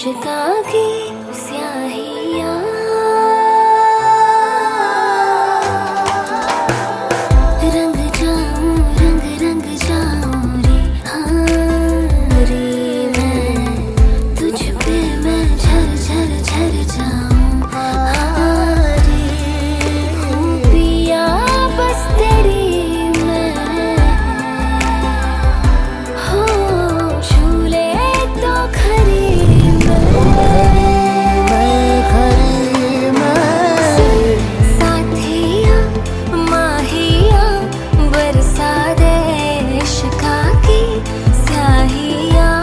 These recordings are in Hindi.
इश्का की स्याहियाँ रंग जाऊं रंग रंग जाऊं रे हाँ रे मैं तुझ पे मैं झर झर झर जाऊं हाँ रे हूँ पिया बस तेरी मैं हो झूले तो खरी साथिया माहिया बरसा दे इश्का की स्याहियाँ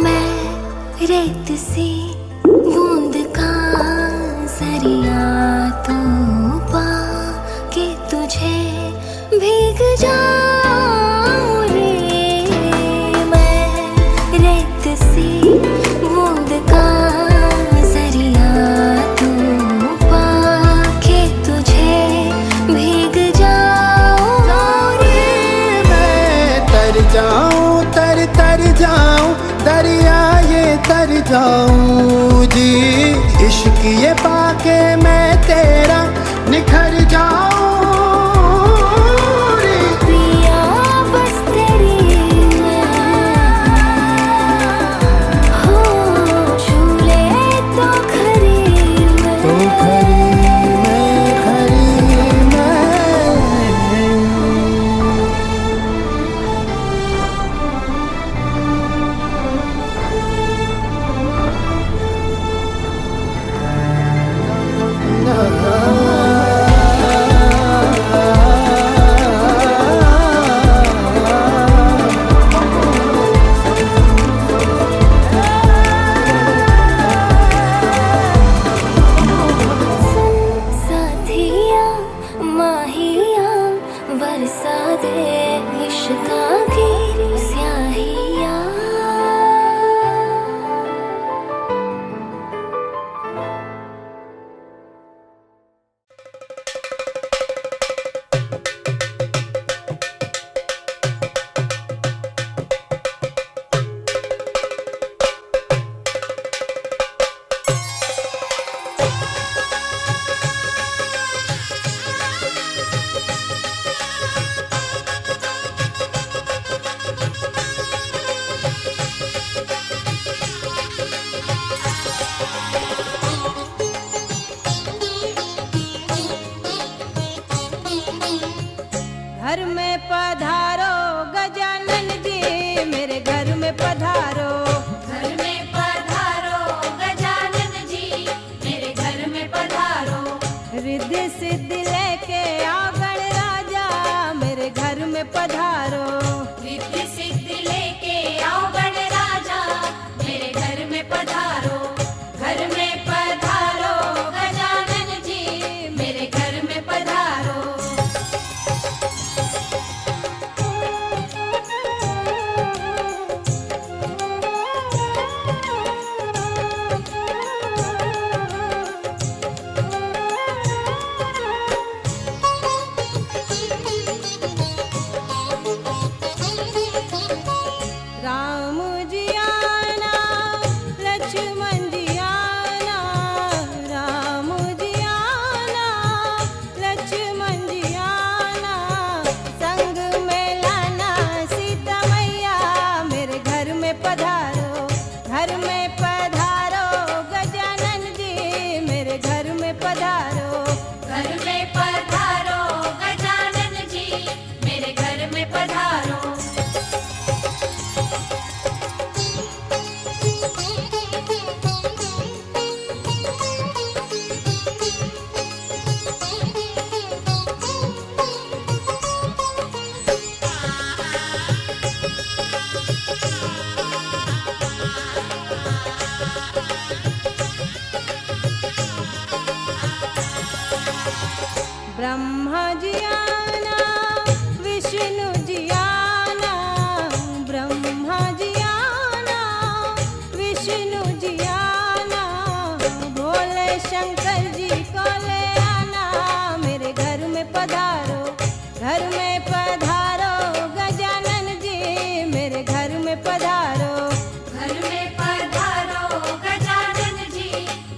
मैं रेत सी बूंद का जरिया तू पा के तुझे भीग जाऊं रे मैं रेत सी बूंद का जरिया तू पा के तुझे भीग जाऊं रे मैं तर जाऊं तर जाऊं दरिया ये तर जाऊं जी इश्क ये पाके मैं तेरा निखर जाऊं रे पिया बस तेरी मैं हो झूले तो खरी मैं तो खरी मैं साथिया माहिया बरसा दे इश्का की स्याहियाँ घर में पधारो गजानन जी मेरे घर में पधारो घर में पधारो गजानन जी मेरे घर में पधारो रिद्धि सिद्धि लेके आओ गणराजा मेरे घर में पधारो रिद्धि सिद्धि लेके आओ गणराजा मेरे घर में पधारो घर में पधारो गजानन जी मेरे घर में पधारो ब्रह्मा जी आना, विष्णु जी आना, ब्रह्मा जी आना, विष्णु जी आना, भोले शंकर जी को ले आना, मेरे घर में पधारो, घर में पधारो गजानन जी, मेरे घर में पधारो। घर में पधारो गजानन जी,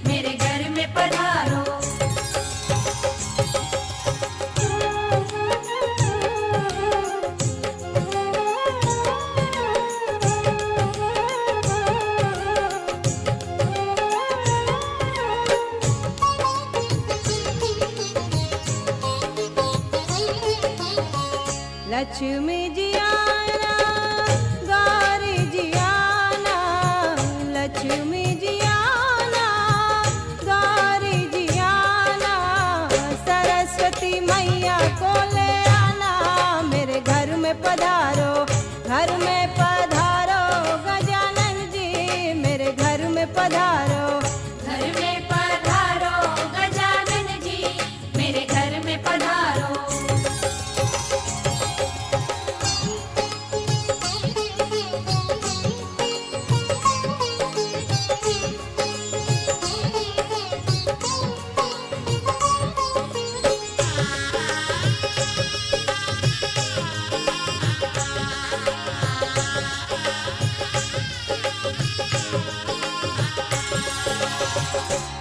मेरे घर में पधारो। लक्ष्मी जी आना, गौरी जी आना, लक्ष्मी जी आना, गौरी जी आना, सरस्वती मैया को ले आना, मेरे घर में पधारो, घर में पधारो गजानन जी, मेरे घर में पधारो। घर में पधारो गजानन जी, मेरे घर में पधारो।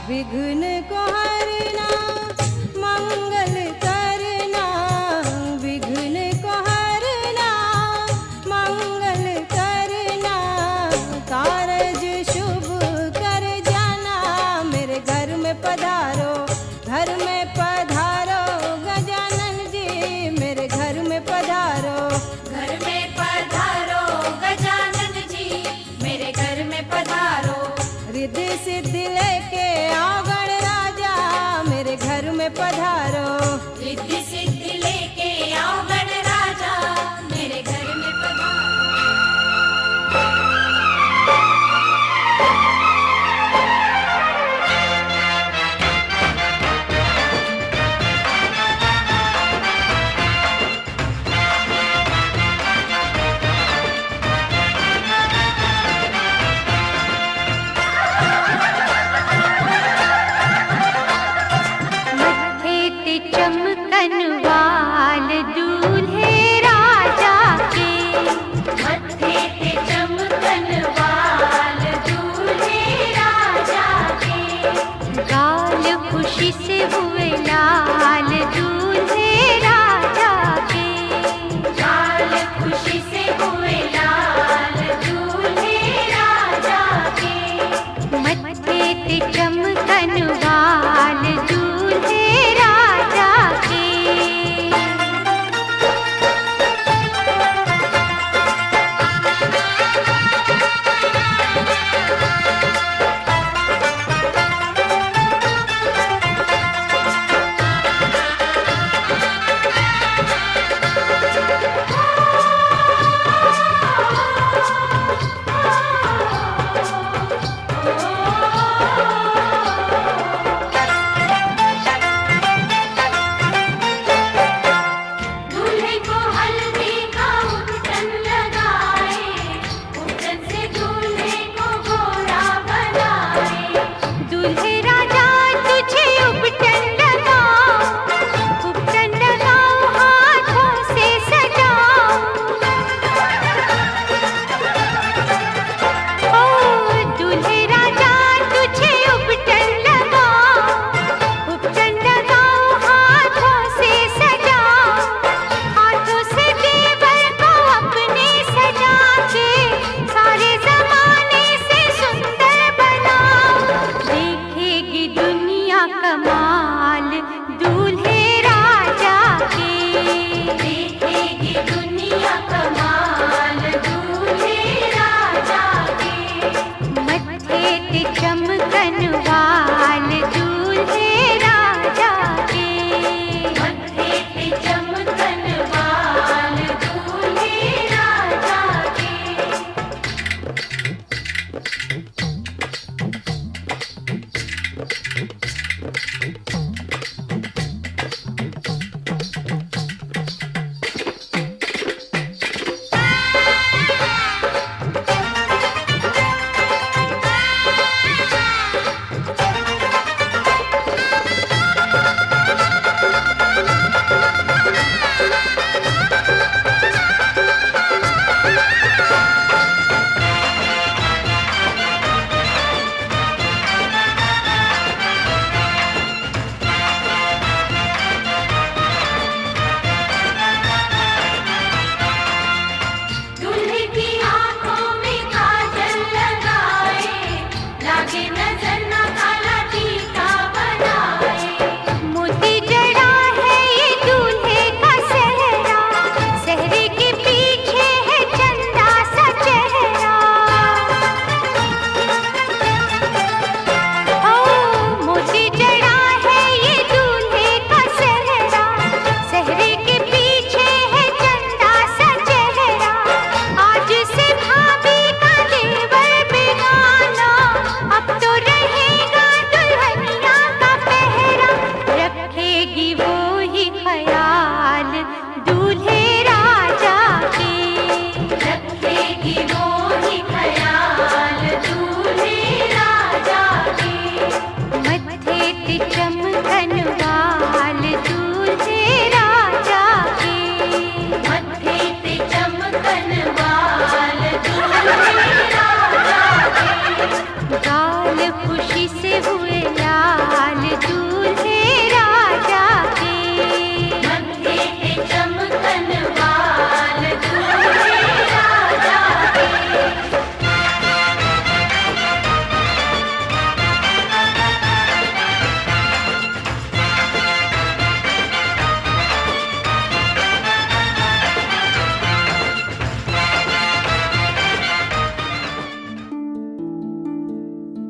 विघ्न को हरना, मंगल करना, विघ्न को हरना, मंगल करना, कारज शुभ कर जाना, मेरे घर में पधारो, घर में पधारो गजानन जी, मेरे घर में पधारो। घर में पधारो गजानन जी, मेरे घर में पधारो। रिद्धि सिद्धि लेके आओ गण राजा, मेरे घर में पधारो। रिद्धि सिद्धि लेके आओ गण राजा, मेरे घर में पधारो।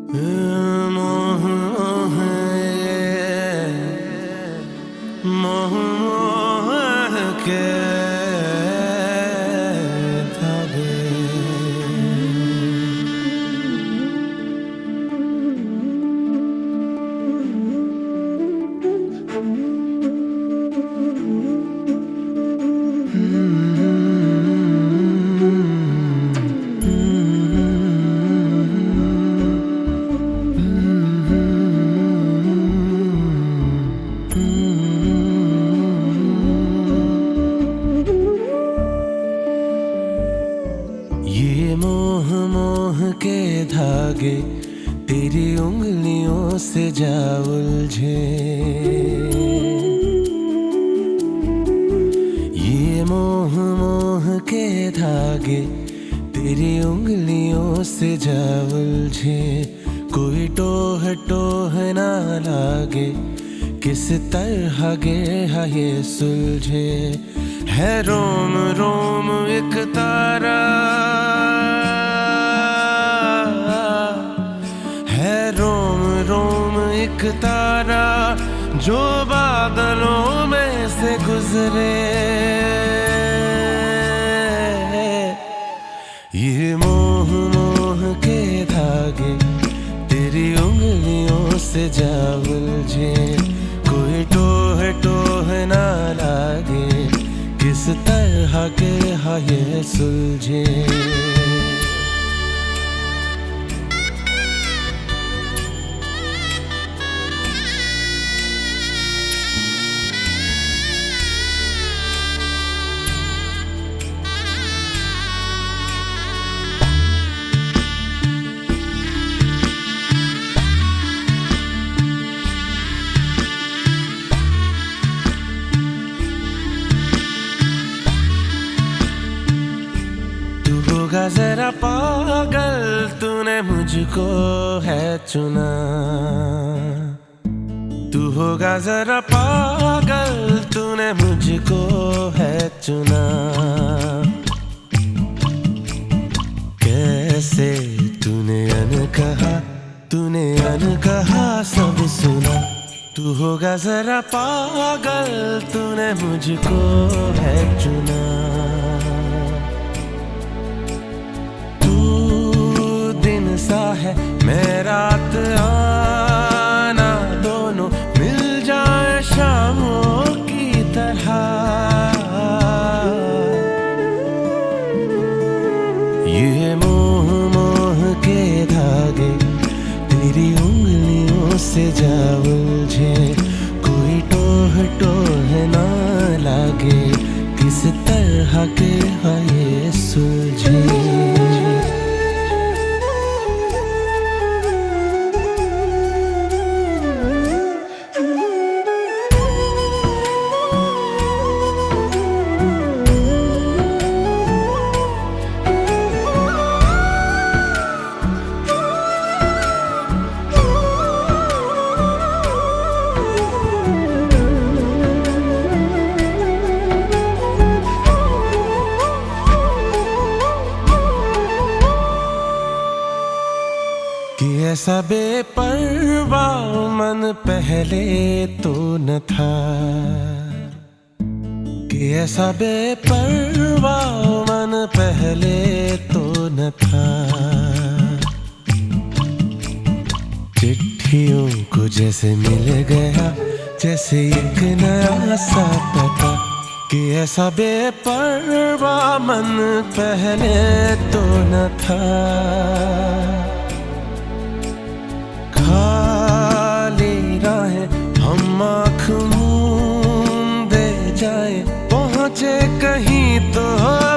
मोह मोह मोह के धागे। ये मोह मोह के धागे तेरी उंगलियों से जा उलझे। ये मोह मोह के धागे तेरी उंगलियों से जा उलझे। कोई टोह टोह ना लागे किस तरह गे ये सुलझे। है रोम रोम एक तारा, है रोम रोम एक तारा जो बादलों में से गुजरे। ये मोह मोह के धागे तेरी उंगलियों से जा उलझे। कोई टोह टोह ना लागे किस तरह के ये सुलझे। होगा जरा पागल तूने मुझको है चुना। तू होगा जरा पागल तूने मुझको है चुना। कैसे तूने अनकहा सब सुना। तू होगा जरा पागल तूने मुझको है चुना। सा है मैं रात आना दोनों मिल जाए शामों की तरह। ये मोह मोह के धागे तेरी उंगलियों से जा उलझे। कोई टोह टोह ना लागे किस तरह के ये सुलझे। कि ऐसा बेपरवाह मन पहले तो न था। कि ऐसा बेपरवाह मन पहले तो न था। चिट्ठियों को जैसे मिल गया जैसे एक नया सा पता। कि ऐसा बेपरवाह मन पहले तो न था। खाली राहें हम आँख मूंदे जाए पहुँचे कहीं तो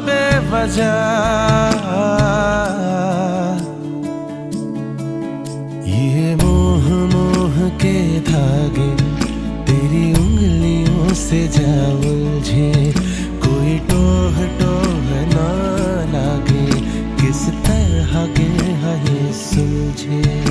बेवजह। ये मोह मोह के धागे तेरी उंगलियों से जा उलझे। कोई टोह टोह ना लागे किस तरह के ये सुलझे।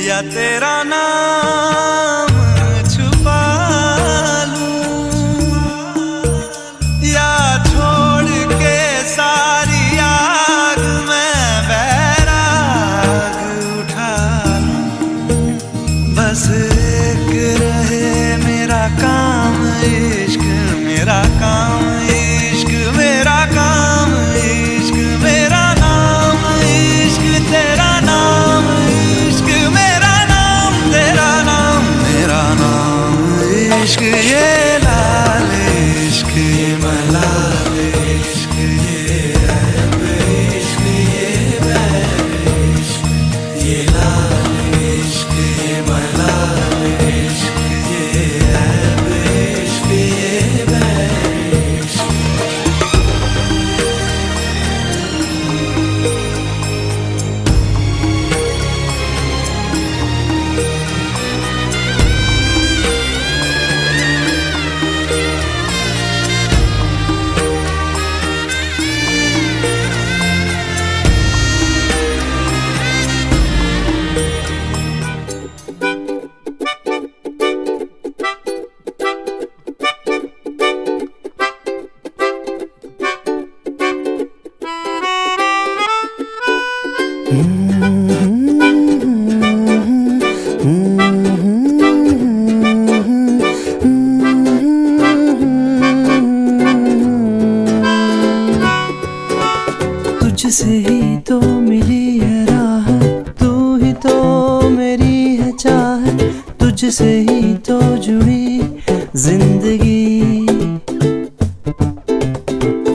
या तेरा नाम छुपा लूं, या छोड़ के सारी आग मैं बैराग उठा लूं। बस एक रहे मेरा काम इश्क, मेरा काम इश्क, मेरा काम इश्क, मेरा नाम इश्क, तेरा नाम इश्क, मेरा नाम तेरा नाम, मेरा नाम इश्क, ये लाल इश्क, ये मलाल इश्क, ये ऐब इश्क, ये बैर इश्क, ये लाल इश्क, ये मलाल इश्क, ये ऐब इश्क, ये बैर इश्क। तुझसे ही तो मिली है राहत, तू ही तो मेरी है चाहत, तुझसे ही तो जुड़ी जिंदगी।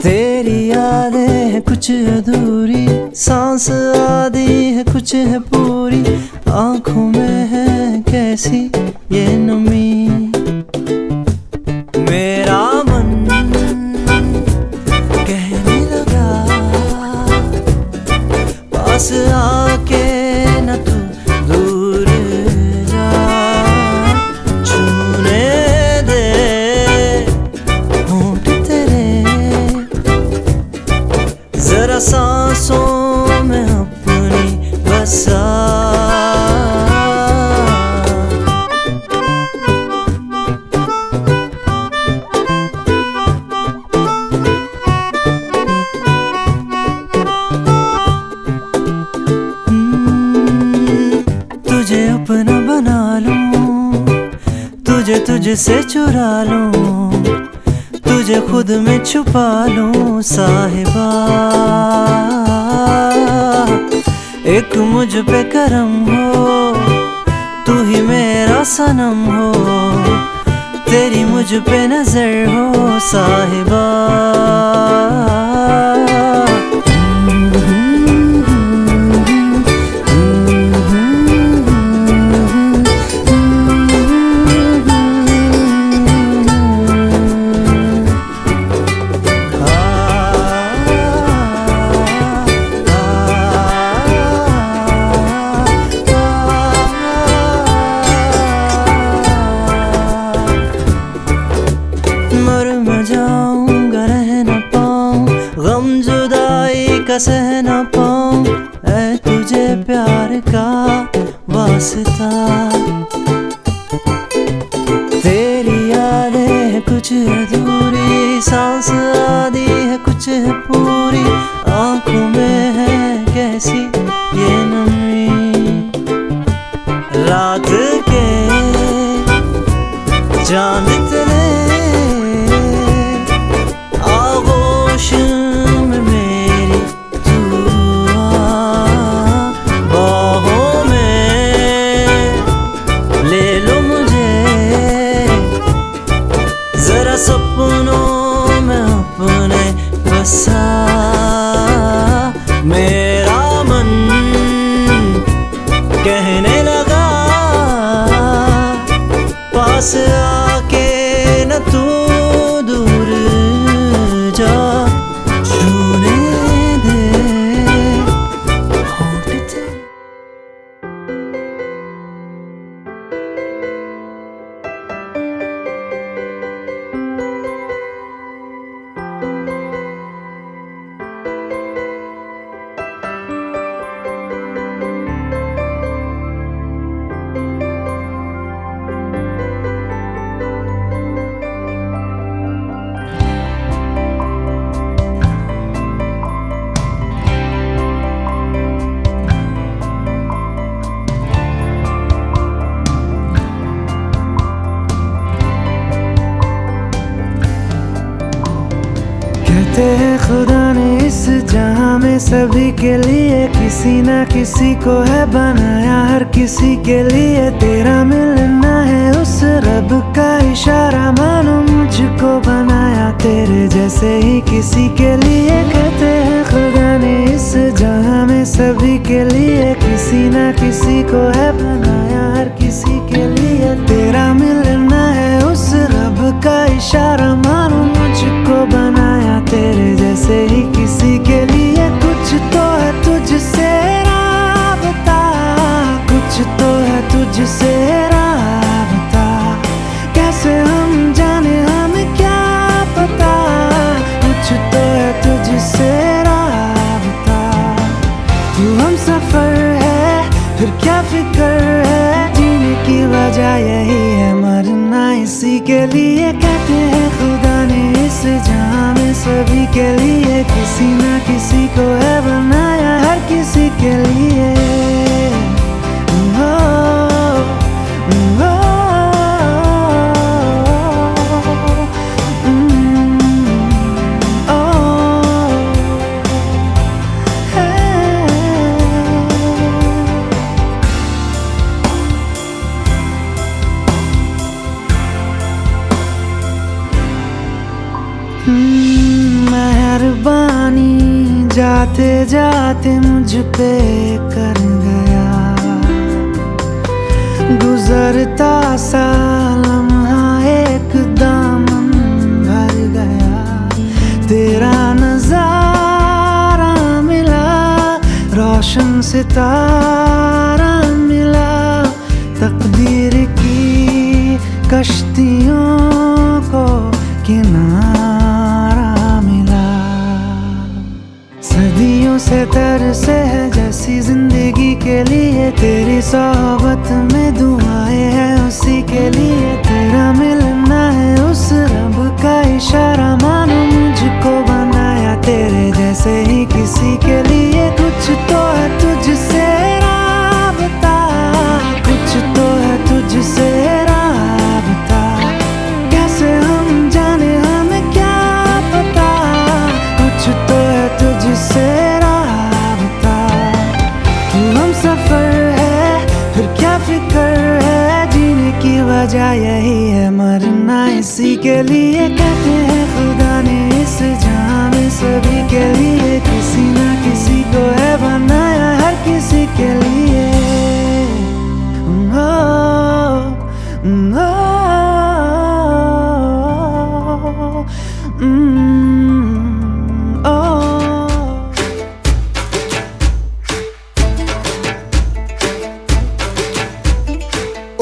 तेरी यादें हैं कुछ अधूरी, सांस आधी है कुछ है पूरी, आंखों में है कैसी ये नमी। मेरा मन कहने लगा पास आके न तू दूर जा, छूने दे होंठ तेरे जरा सांसों में अपनी बसा। तुझे अपना बना लूं, तुझे तुझसे चुरा लूं, तुझे खुद में छुपा लूं साहिबा। एक मुझ पे करम हो, तू ही मेरा सनम हो, तेरी मुझ पे नजर हो साहिबा। मर मैं जाऊंगा रह न पाऊं, गम जुदाई का सह न पाऊं, ऐ तुझे प्यार का वास्ता। तेरी यादें हैं कुछ अधूरी, सांस आधी है कुछ है पूरी, आंखों में है कैसी ये नमी। रात के चांद तले आगोश में मेरी तू आ, बाहों में ले लो मुझे, जरा सपनों में अपने बसा। मेरा मन कहने लगा पास आके न तू दूर जा, छूने दे होंठ तेरे। में सभी के लिए किसी ना किसी को है बनाया, हर किसी के लिए तेरा मिलना है उस रब का इशारा। मानो मुझको बनाया तेरे जैसे ही किसी के लिए, कहते हैं खुदा ने इस जहां में सभी के लिए किसी ना किसी को है बनाया, हर किसी के लिए तेरा मिलना है उस रब का इशारा। मानो मुझको बनाया तेरे जैसे ही किसी के लिए, कुछ तो है तुझसे राबता, कुछ तो है तुझसे राबता, कैसे हम जाने हमें क्या पता, कुछ तो है तुझसे राबता। तू हम सफर है फिर क्या फिक्र है, जीने की वजह यही है मरना इसी के लिए। कहते हैं खुदा ने इस जहां में सभी के लिए किसी ना किसी को है बनाया, हर किसी के लिए। मेहरबानी जाते जाते मुझ पे कर गया, गुजरता सा लम्हा एक दामन भर गया, तेरा नजारा मिला, रोशन सितारा मिला, तकदीर की कश्तियों को किनारा मिला। सदियों से तरसे है जैसी जिंदगी के लिए, तेरी सोहबत में दुआएं हैं उसी के लिए, तेरा मिलना है उस रब का इशारा। मानो मुझको बनाया तेरे जैसे ही किसी के लिए, कुछ तो है तुझसे राबता, कुछ तो है तुझसे राबता, कैसे हम जाने हमें क्या पता, कुछ तो है तुझसे राबता। तू हम सफर है फिर क्या फिक्र है, जीने की वजह यही है मरना इसी के लिए। कहते हैं खुदा ने इस जहां में सभी के लिए किसी ना किसी को है बनाया, हर किसी के लिए।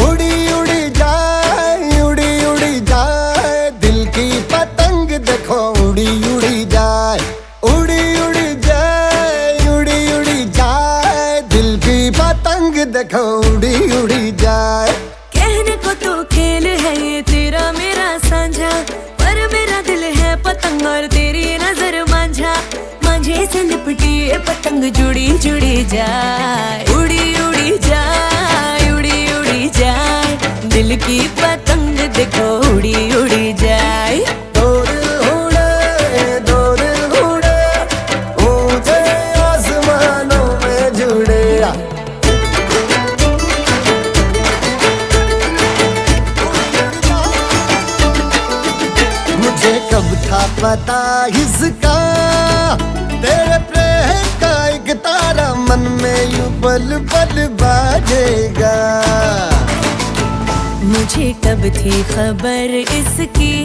उड़ी उड़ी जाए, उड़ी उड़ी जाए, दिल की पतंग देखो उड़ी उड़ी जाए, उड़ी उड़ी जाए, उड़ी उड़ी जाए, दिल की पतंग देखो उड़ी उड़ी जाए। कहने को तो खेल है ये तेरा मेरा साझा, पर मेरा दिल है पतंग और तेरी नजर मांझा, मांझे से लिपटी ये पतंग जुड़ी जुड़ी जाए, उड़ी उड़ी जाए, उड़ी उड़ी जाए, दिल की पतंग देखो उड़ी उड़ी जाए। दो दिल उड़े, ऊंचे आसमानों में जुड़े। मुझे कब था पता इसका, तेरे प्रेम का एक तारा मन में यूं बल बल बाजेगा। मुझे कब थी खबर इसकी,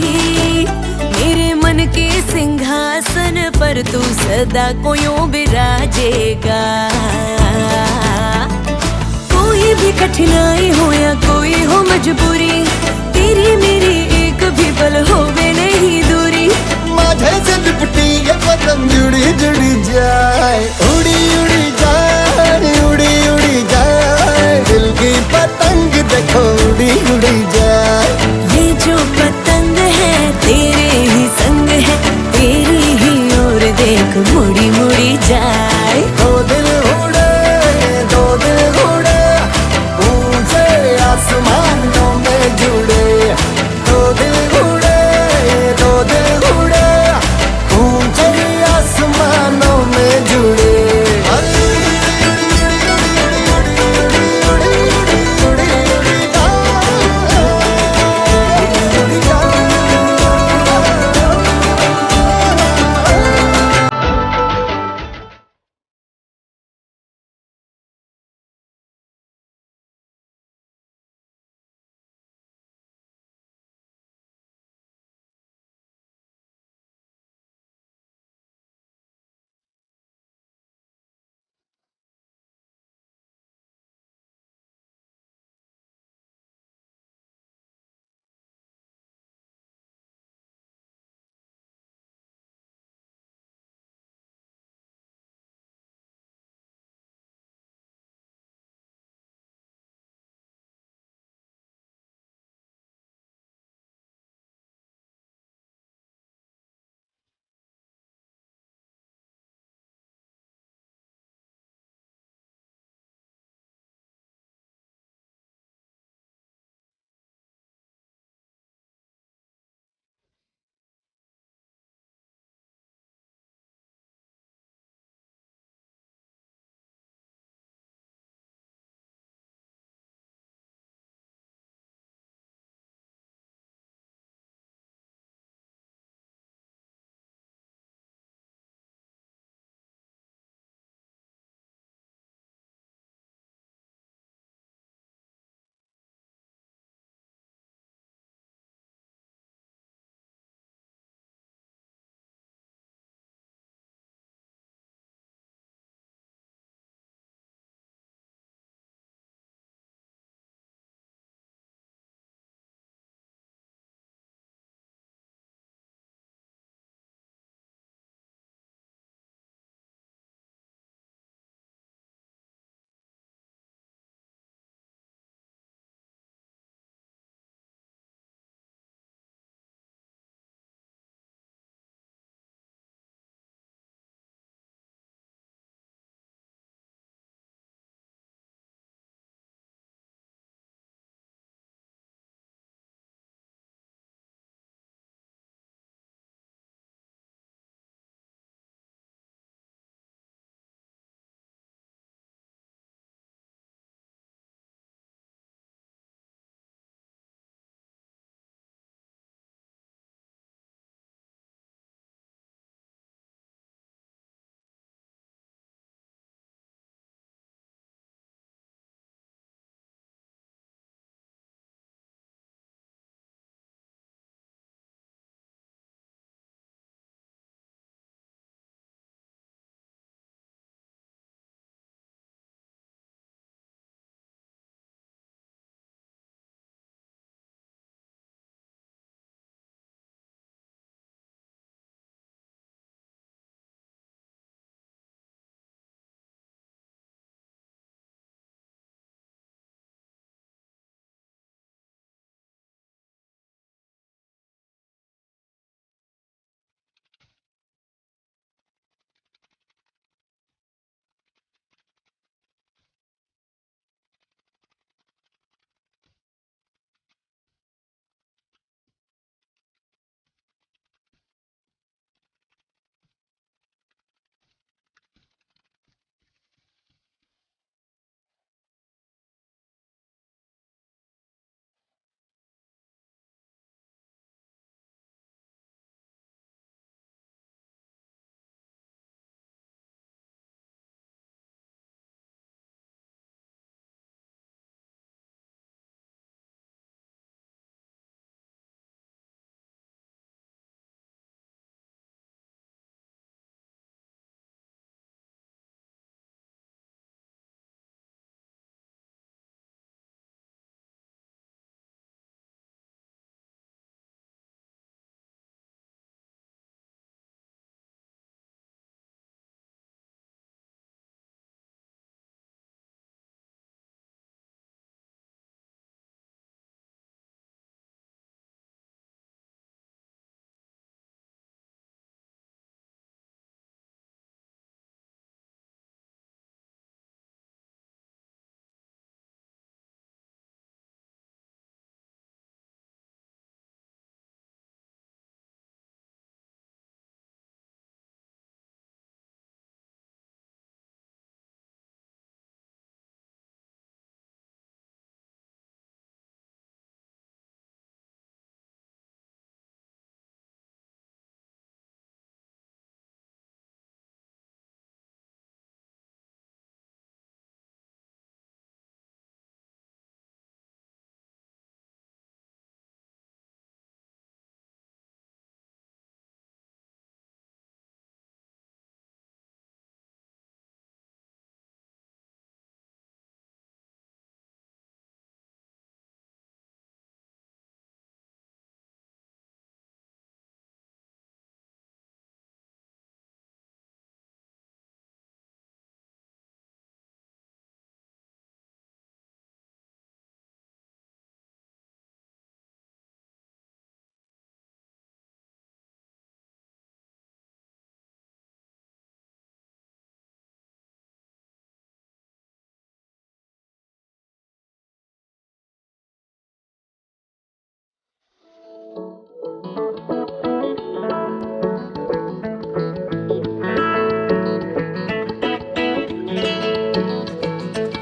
मेरे मन के सिंहासन पर तू सदा को यूं बिराजेगा। कोई भी कठिनाई हो या कोई हो मजबूरी, तेरी मेरी एक भी पल होवे नहीं दूरी, माझे से लिपटी ये पतंग जुड़ी जुड़ी जाए, उड़ी उड़ी जाए, उड़ी उड़ी जाए, दिल की पतंग देखो उड़ी उड़ी जाए। ये जो पतंग है तेरे ही संग है, तेरी ही ओर देख मुड़ी मुड़ी जाए। दो दिल उड़े, ऊंचे आसमानों में जुड़े। दो दिल उड़े, ऊंचे आसमानों में जुड़े।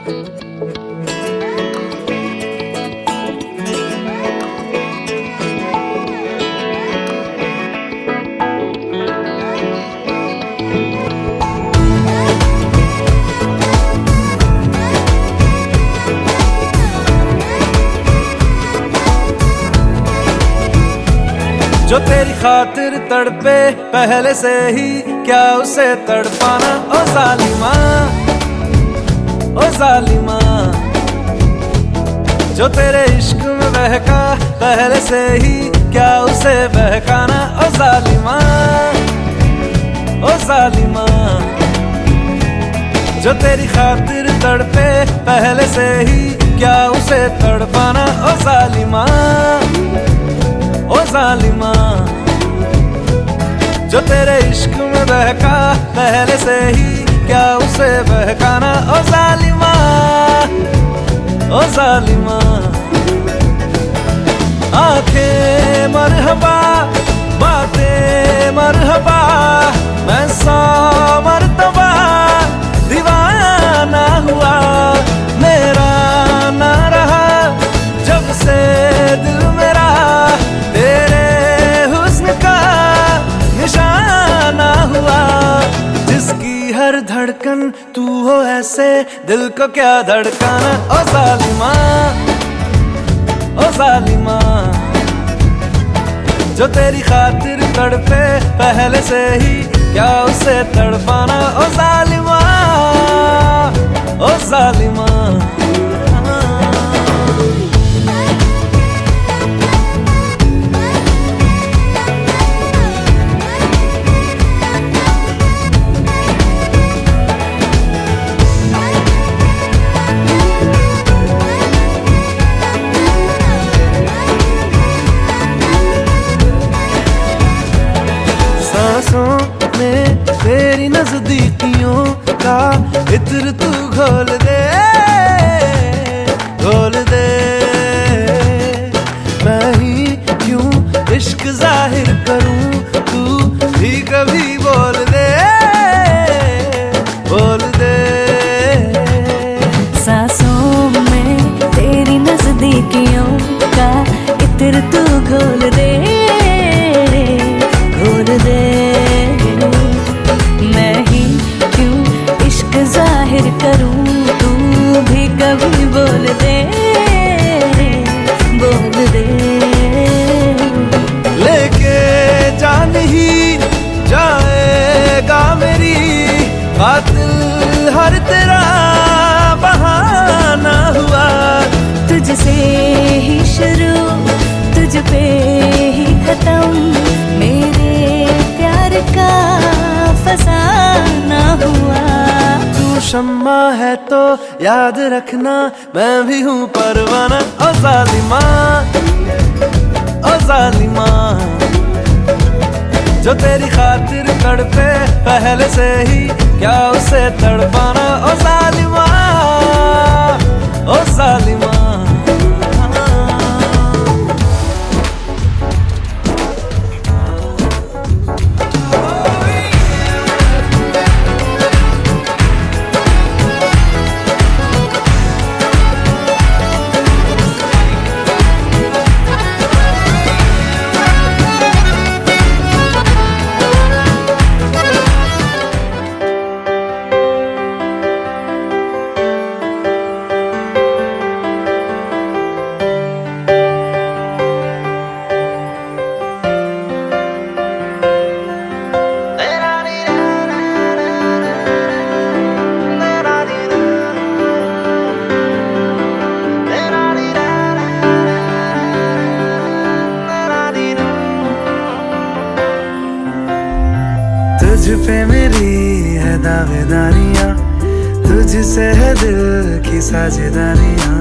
जो तेरी खातिर तड़पे पहले से ही क्या उसे तड़पाना। ओ जालिमा, ओ जालिमा, जो तेरे इश्क में बहका पहले से ही क्या उसे बहकाना। ओ जालिमा, ओ जालिमा, जो तेरी खातिर तड़पे पहले से ही क्या उसे तड़पाना। ओ जालिमा, ओ जालिमा, जो तेरे इश्क में बहका पहले से ही क्या उसे बहकाना। ओ जालिमा, ओ जालिमा, आंखें मरहबा बातें मरहबा, मैं 100 मर्तबा दीवाना हुआ। मेरा ना रहा जब से दिल मेरा तेरे हुस्न का निशाना हुआ। जिसकी हर धड़कन तू हो ऐसे दिल को क्या धड़काना। ओ जालिमा, ओ जालिमा, जो तेरी खातिर तड़पे पहले से ही क्या उसे तड़पाना। ओ जालिमा, ओ जालिमा, में तेरी नजदीकियों का इत्र तू घोल दे, घोल दे। मैं ही क्यों इश्क जाहिर करूं, तू भी कभी बोल दे, बोल दे। सांसों में तेरी नजदीकियों का इत्र तू घोल दे, घोल दे। मैं ही क्यों इश्क जाहिर करूं, तू भी कभी बोल दे, बोल दे। लेके जान ही जाएगा मेरी कातिल हर तेरा बहाना हुआ। तुझसे ही शुरू तुझ पे ही खत्म, मेरे प्यार का फसाना हुआ। तू शम्मा है तो याद रखना मैं भी हूँ परवाना। ओ जालिमा, ओ जालिमा, जो तेरी खातिर तड़पे पहले से ही क्या उसे तड़पाना। ओ जालिमा, ओ जालिमा, तुझ पे मेरी है दावेदारियां, तुझसे है दिल की साझेदारियां,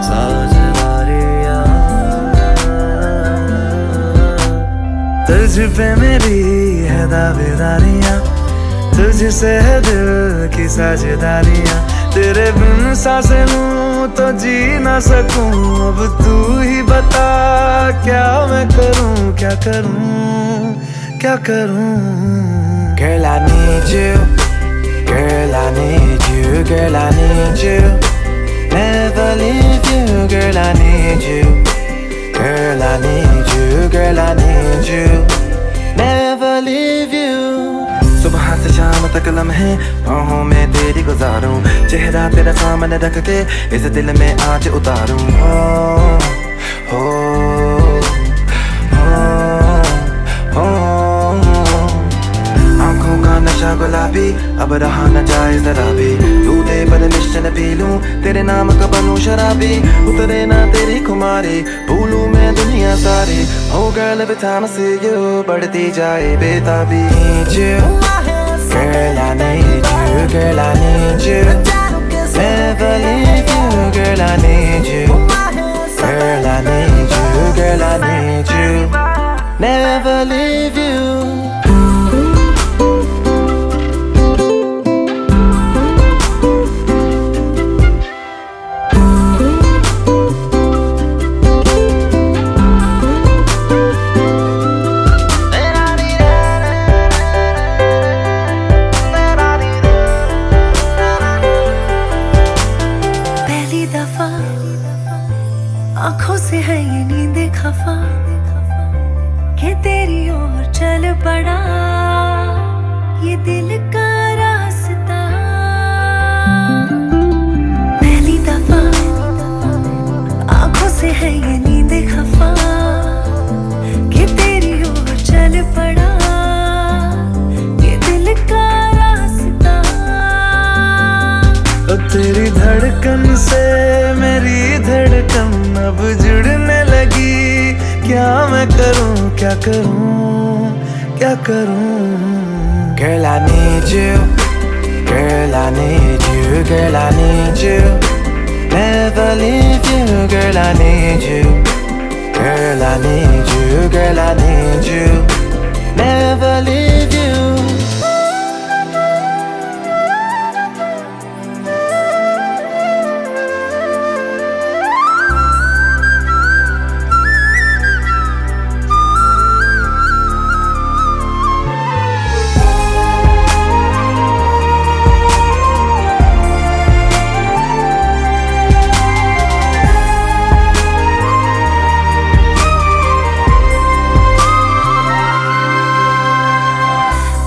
साझेदारियां। तुझ पे मेरी है दावेदारियां, तुझसे है दिल की साझेदारियां। तेरे बिन सांसें लूं तो जी ना सकूं, अब तू ही बता क्या मैं करूं, क्या करूं, क्या करूं। Girl, I need you. Girl, I need you, girl, I need you. Never leave you, girl, I need you. Girl, I need you, girl, I need you. Never leave you. सुबह से शाम तक लम्हे बाहों में तेरी गुजारूं, चेहरा तेरा सामने रख के इस दिल में आज उतारूं। हो आंखों का नशा गुलाबी अब रहा न जाए जरा भी, दूधे पर मिश्रण पी लूं, तेरे नाम का बनूं शराबी। उतरे ना तेरी खुमारी, भूलूं मैं दुनिया सारी। Oh girl, every time I see you, बढ़ती जाए बेताबी। Girl, I need you, girl, I need you. Never leave you, girl, I need you. Girl, I need you, girl, I need you. Never leave you. आंखों से है ये नींद खफा कि तेरी ओर चल पड़ा ये दिल का रास्ता। पहली दफा आंखों से है ये नींद खफा कि तेरी ओर चल पड़ा ये दिल का रास्ता। तेरी धड़कन से मेरी धड़कन अब जुड़ने लगी। क्या मैं करूं, क्या करूं, क्या करूं। Girl, I need you. Girl, I need you. Girl, I need you. Never leave you. Girl, I need you. Girl, I need you. Girl, I need you. Never leave you.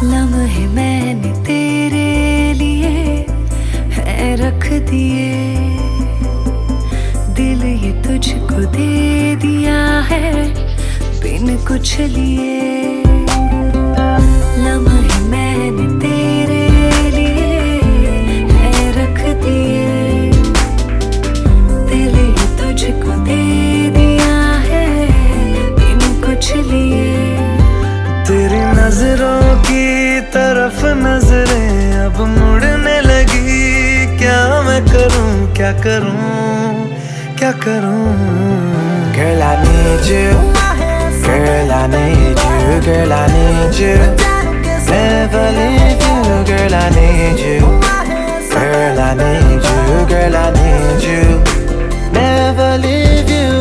लम्हे मैंने तेरे लिए है रख दिए, दिल ये तुझको दे दिया है बिन कुछ लिए। लम्हे मैंने तेरे लिए है रख दिए, दिल ये तुझको दे दिया है बिन कुछ लिए। तेरी नजरों की तरफ नजरें अब मुड़ने लगी। क्या मैं करूं, क्या करूं, क्या करूं। Girl, I need you. Girl, I need you. Girl, I need you. Never leave you. Girl, I need you. Girl, I need you. Girl, I need you. Never leave you.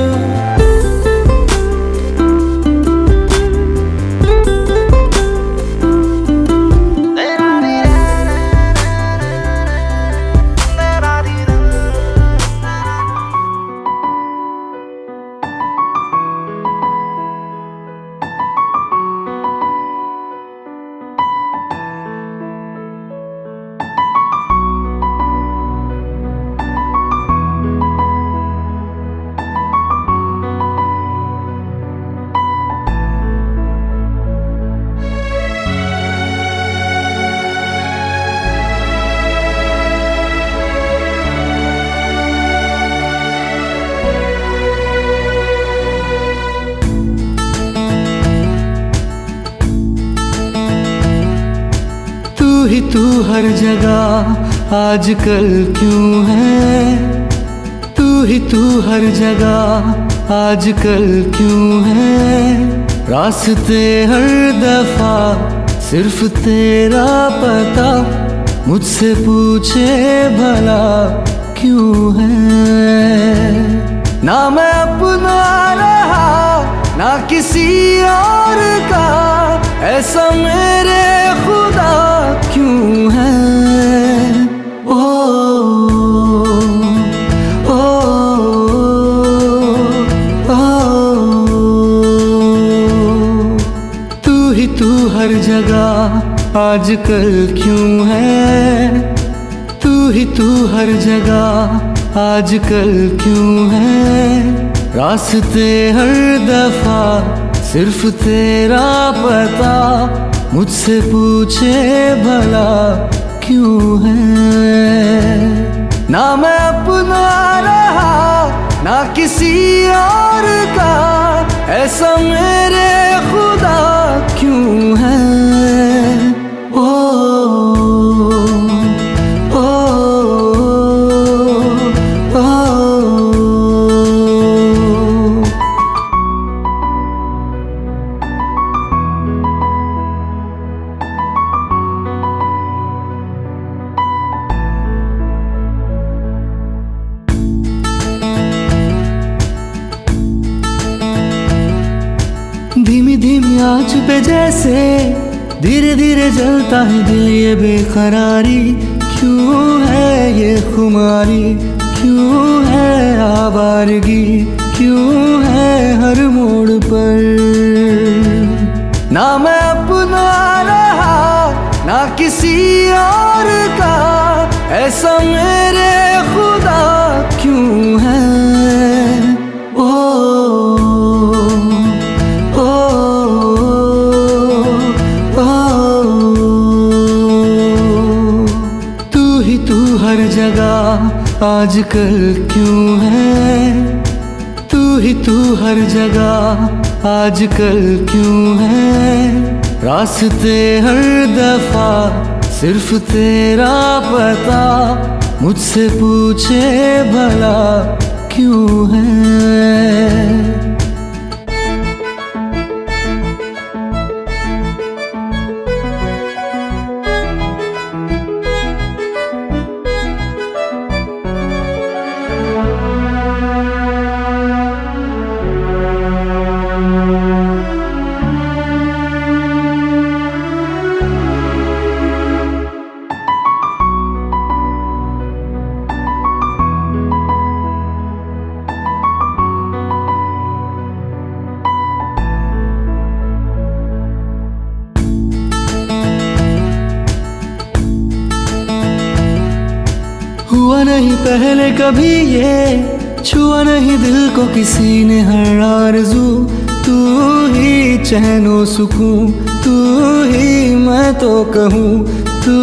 ही तू हर जगह आजकल क्यों है। तू ही तू हर जगह आजकल क्यों है। रास्ते हर दफा सिर्फ तेरा पता मुझसे पूछे भला क्यों है। ना मैं अपना रहा ना किसी और का, ऐसा मेरे खुदा क्यों है। आजकल क्यों है तू ही तू हर जगह, आजकल क्यों है रास्ते हर दफा सिर्फ तेरा पता, मुझसे पूछे भला क्यों है। ना मैं अपना रहा ना किसी और का, ऐसा मेरे खुदा क्यों है। ओ, ओ, ओ, ओ। धीमी धीमी आँच पे जैसे धीरे धीरे जलता है दिल, ये बेकरारी क्यों है, ये खुमारी क्यों है, आवारगी क्यों है हर मोड़ पर। ना मैं अपना रहा ना किसी और का, ऐसा मेरे खुदा क्यों है। ओ, हर जगह आजकल क्यों है, तू ही तू हर जगह आजकल क्यों है, रास्ते हर दफा सिर्फ तेरा पता, मुझसे पूछे भला क्यों है। हुआ नहीं पहले कभी ये, छुआ नहीं दिल को किसी ने हर आरज़ू, तू ही चैनो सुकून, तू ही मैं तो कहूँ, तू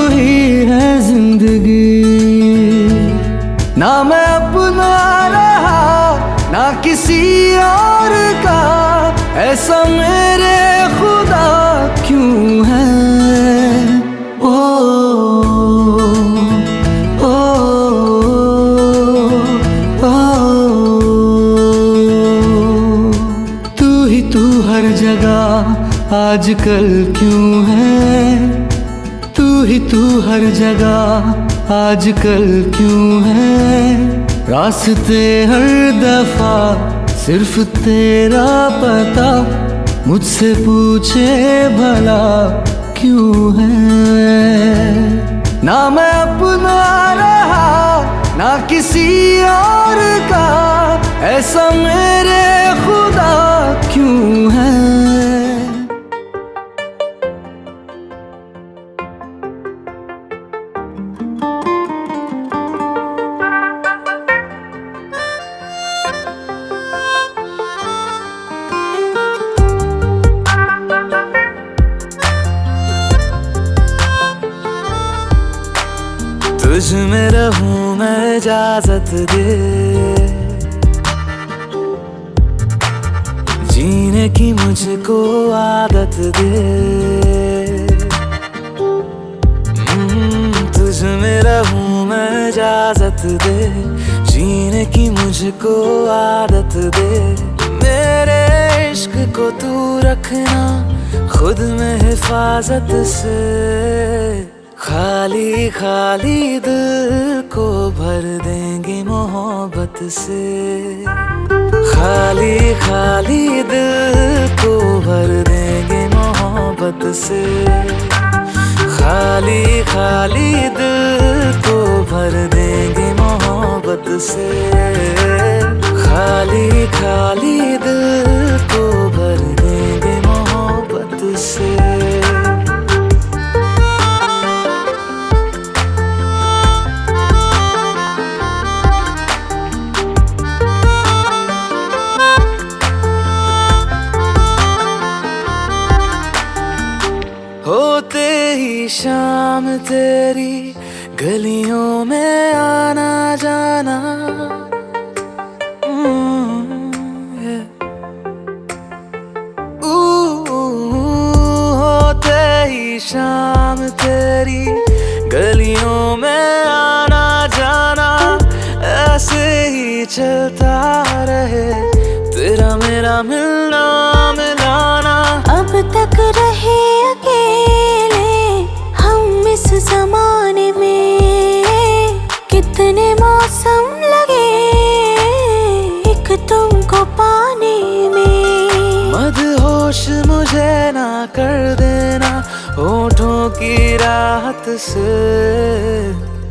ही है जिंदगी। ना मैं अपना रहा ना किसी और का, ऐसा मेरे खुदा क्यों है। ओ, हर जगह आजकल क्यों है, तू ही तू हर जगह आजकल क्यों है, रास्ते हर दफा सिर्फ तेरा पता, मुझसे पूछे भला क्यों है। ना मैं अपना रहा ना किसी और का, ऐसा मेरे खुदा क्यों है। तुझ में रहूं मैं इजाजत दे, जीने की मुझको आदत दे। तुझ में रहूं मैं इजाजत दे, जीने की मुझको आदत दे। मेरे इश्क को तू रखना खुद में हिफाजत से, खाली खाली दिल को भर देंगे मोहब्बत से। खाली खाली दिल को भर देंगे मोहब्बत से। खाली खाली दिल को भर देंगे मोहब्बत से। खाली खाली दिल को भर देंगे मोहब्बत से। जाना। होते ही शाम तेरी गलियों में आना जाना, ऐसे ही चलता रहे तेरा मेरा मिलना मिलाना। अब तक रहे अकेले हम इस जमाने में, कितने मौसम लगे एक तुमको पाने में। मदहोश मुझे ना कर देना होठों की राहत से,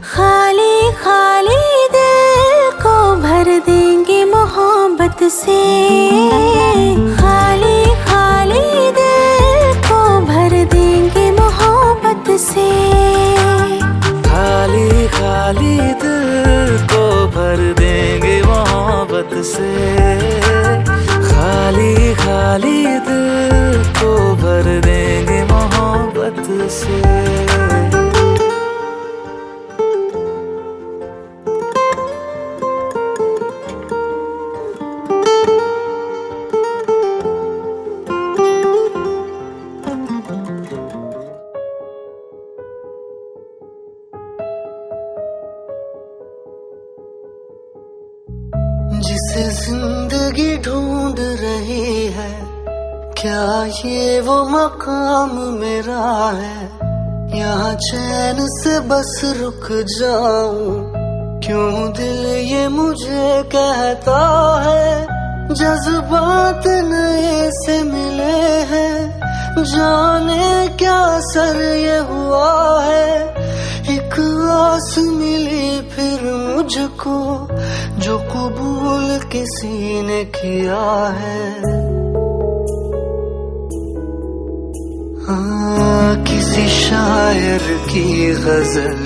खाली खाली दिल को भर देंगे मोहब्बत से। खाली खाली दिल को भर देंगे मोहब्बत से। खाली खाली दिल को भर देंगे मोहब्बत से। खाली खाली दिल को भर देंगे मोहब्बत से। जिसे जिंदगी ढूंढ रही है, क्या ये वो मकाम मेरा है? यहाँ चैन से बस रुक जाऊं, क्यों दिल ये मुझे कहता है? जज्बात नए से मिले हैं, जाने क्या सर ये हुआ है। एक आस मिली फिर मुझको, जो कबूल किसी ने किया है। किसी शायर की गजल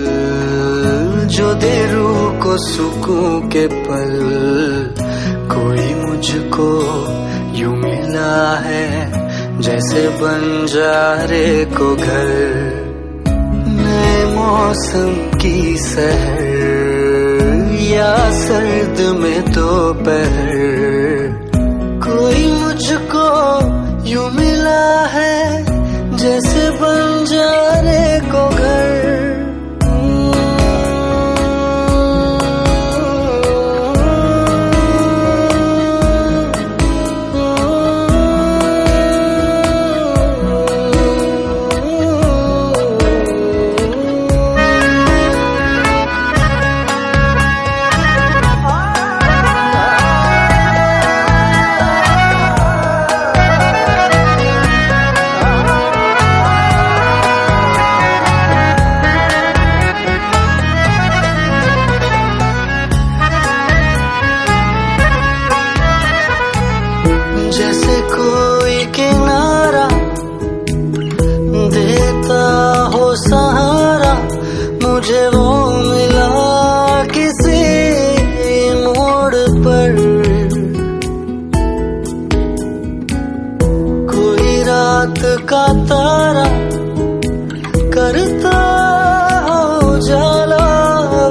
जो दे रूह को सुकून के पल, कोई मुझको यूं मिला है जैसे बंजारे को घर। नए मौसम की सहर या सर्द में दोपहर, कोई मुझको यूं मिला है जैसे बंजारे को घर। जैसे कोई किनारा देता हो सहारा, मुझे वो मिला किसी मोड़ पर। कोई रात का तारा करता हो जाला,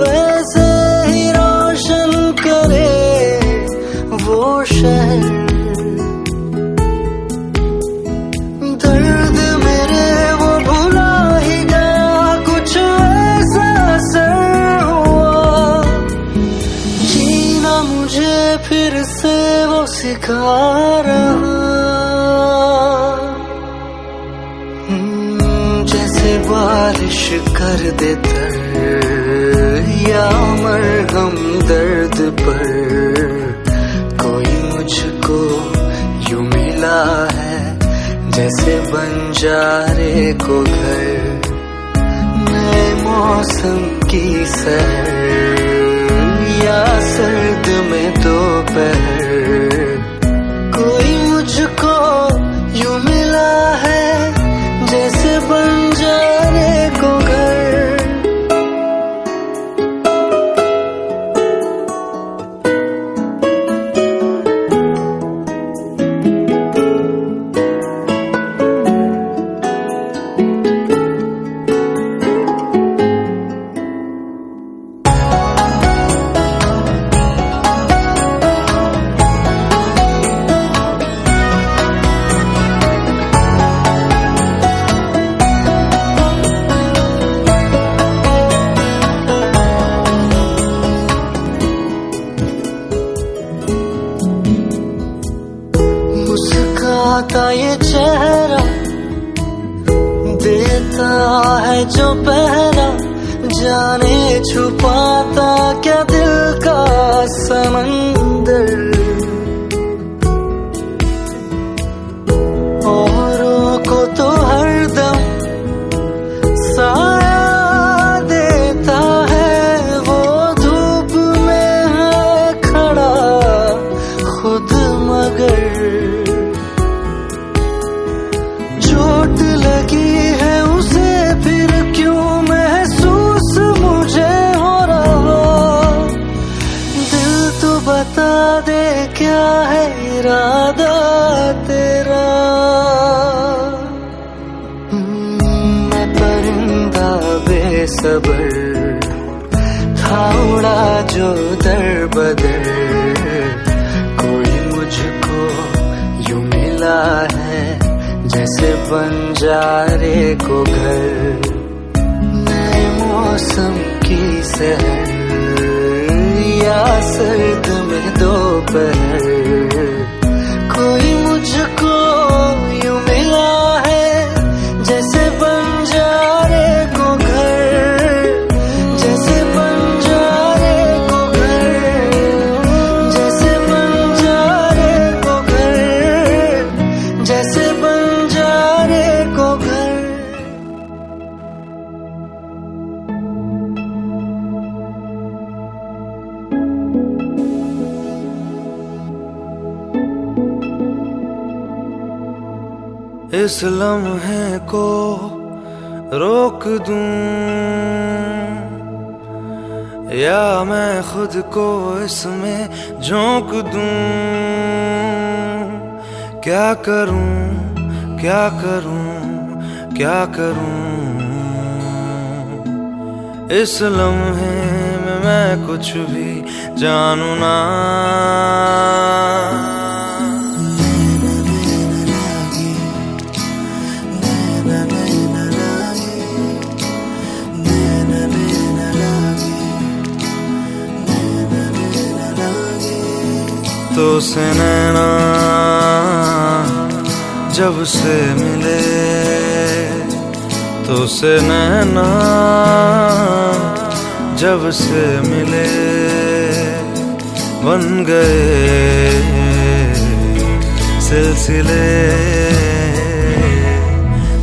वैसे ही रोशन करे वो शहर। दर्द मेरे वो भुला ही गया, कुछ ऐसा असर हुआ। जीना मुझे फिर से वो सिखा रहा। जैसे बारिश कर दे तर या मरहम दर्द पर, कोई मुझको यूं मिला है जैसे बंजारे को घर। नए मौसम की सहर या सर्द में दोपहर, कोई मुझको यूं मिला है जैसे बंजारे को घर। ये चेहरा देता है जो पहरा, जाने छुपाता क्या दिल का समंदर। औरों को तो हरदम साया देता है, वो धूप में है खड़ा खुद मगर। चोट लगी है उसे फिर क्यों महसूस मुझे हो रहा, दिल तो बता दे क्या है इरादा तेरा। मैं परिंदा बेसबर था उड़ा जो दर बदर, कोई मुझको यूं मिला है जैसे बंजारे को घर। नए मौसम की सहर या सर्द में दोपहर, कोई मुझको यूं मिला है जैसे बंजारे को घर, जैसे बंजारे को घर, जैसे बंजारे को घर, जैसे बंजारे को घर। इस लम्हे को रोक दूं या मैं खुद को इसमें झोंक दूं, क्या करूं क्या करूं क्या करूं। इस लम्हे में मैं कुछ भी जानू ना, तो से नैना जब से मिले, तो से नैना जब से मिले, बन गए सिलसिले।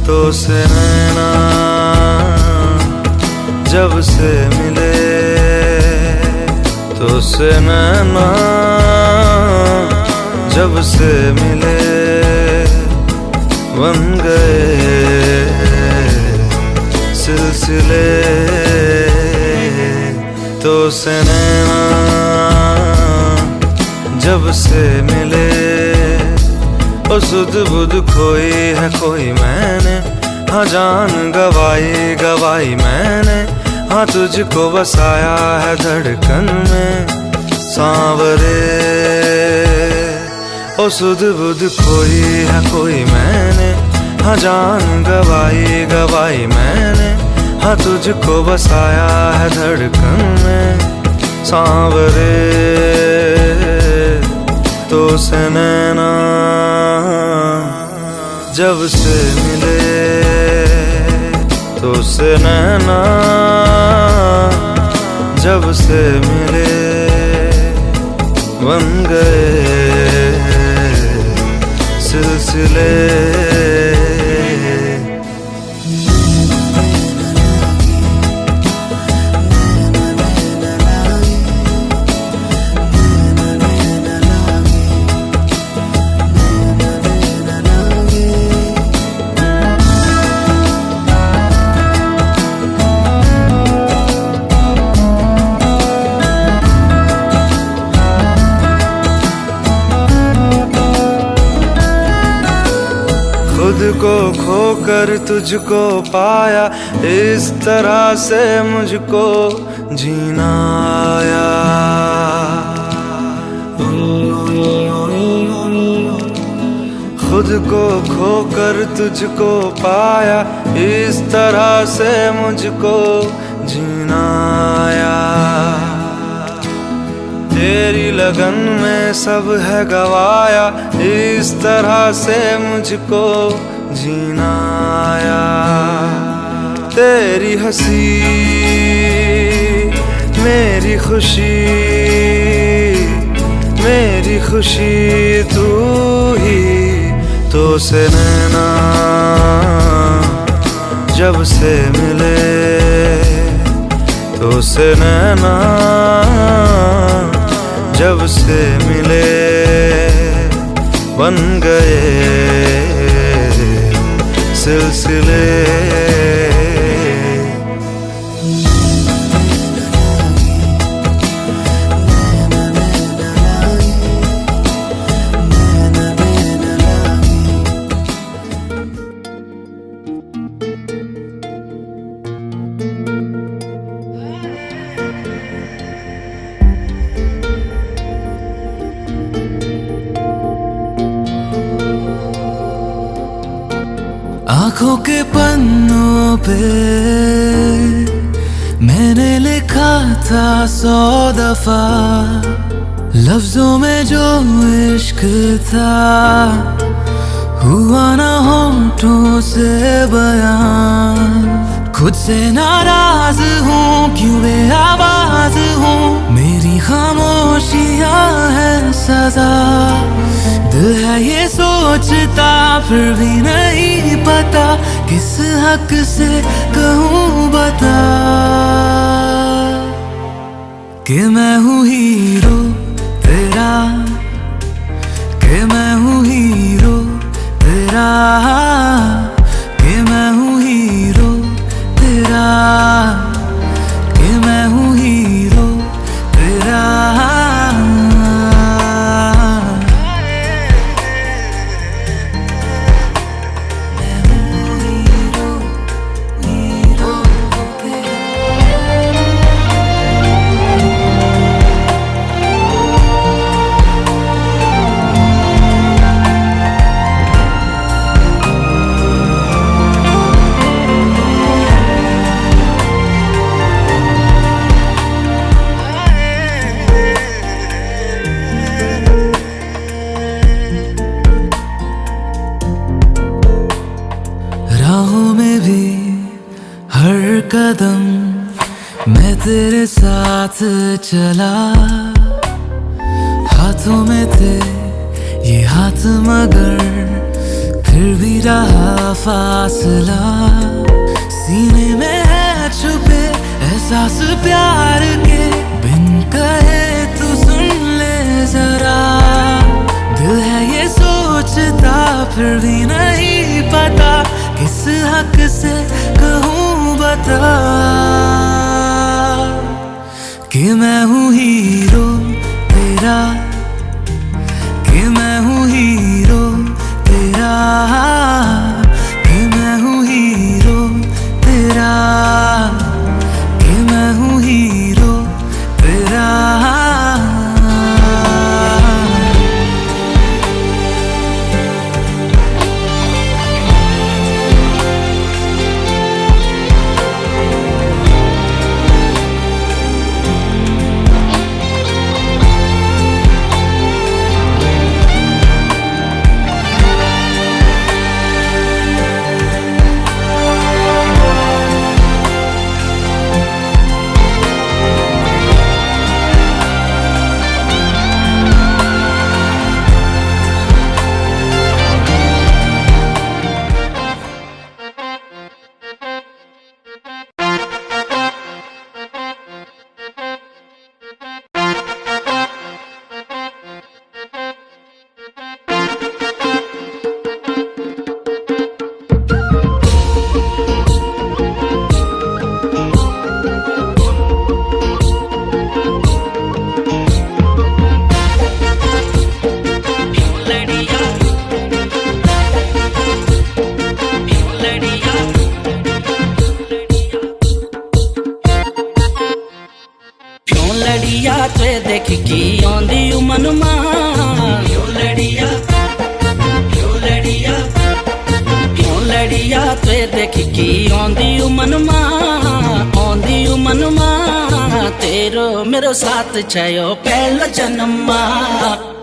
तो से नैना जब से मिले, तो से नैना जब से मिले, बन गए सिलसिले। तो से नैना जब से मिले, ओ सुध बुध खोई है कोई मैंने, हाँ जान गवाई गवाई मैंने, हाँ तुझको बसाया है धड़कन में सांवरे। ओ सुध बुध खोई है कोई मैंने, हाँ जान गवाई गवाई मैंने, हाँ तुझको बसाया है धड़कन में सांवरे। तो से नैना जब से मिले, तो से नैना जब से मिले, बन गए सिलसिले। खुद को खोकर तुझको पाया, इस तरह से मुझको जीना आया। खुद को खोकर तुझको पाया, इस तरह से मुझको जीना आया। तेरी लगन में सब है गवाया, इस तरह से मुझको जीना आया। तेरी हंसी मेरी खुशी, मेरी खुशी तू ही तो से नैना जब से मिले, तो से नैना जब से मिले, बन गए सिलसिले। आँखों के पन्नों पे मैंने लिखा था 100 दफा, लफ्जों में जो इश्क था हुआ ना होठों से बयान। खुद से नाराज हूँ क्यों बेआवाज हूँ, मेरी खामोशियाँ है सजा। दिल है ये सोचता फिर भी नहीं पता, किस हक से कहूँ बता कि मैं हूँ हीरो तेरा, कि मैं हूँ हीरो तेरा, कि मैं हूँ हीरो तेरा, कि मैं हूँ हीरो तेरा। राहों में भी हर कदम मैं तेरे साथ चला, हाथों में थे ये हाथ मगर फिर भी रहा फासला। सीने में है छुपे एहसास प्यार के, बिन कहे तू सुन ले जरा। दिल है ये सोचता फिर भी नहीं पता, किस हक से कहूँ बता कि मैं हूँ हीरो तेरा, कि मैं हूँ हीरो तेरा, कि मैं हूँ हीरो तेरा, कि मैं हूँ हीरो तेरा। लड़िया ते देख की आंदी मन मां आंदी यू मनमा तेरो मेरो साथ छयो पहला जन्मा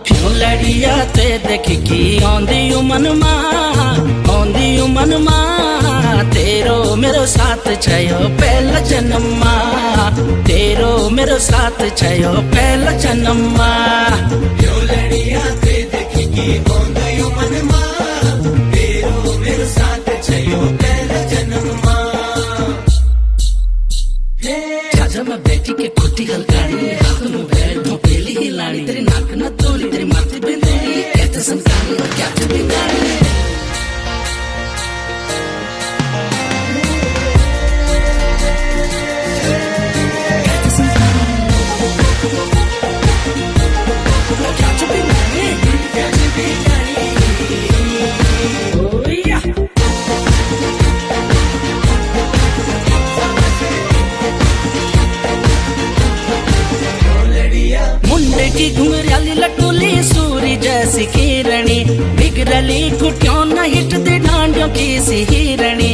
क्यों लड़िया ते देख की आंदी यू मनमा तेरो मेरो साथ छयो पहला जन्मा तेरो मेरो साथ छयो पहला जन्मा क्यों लड़िया ते देख की आंदी यू मनमा तेरो मेरो साथ छयो पहला जन्मा राजा मैं बैठी के खुटी हलकानी हाथों में बैठ धोपेली हिलानी तेरी नाक न तोली तेरी माथे बिंदेली कहते संतानी और क्या थे बिगाड़ी कहते संतानी और क्या थे बिगाड़ी क्या थे बिगाड़ी ओ या मुंडे की घुंघराली लटोली सूरी जैसी किरणी बिगड़ली कुटियों न हिटती डांडियों की सी हिरणी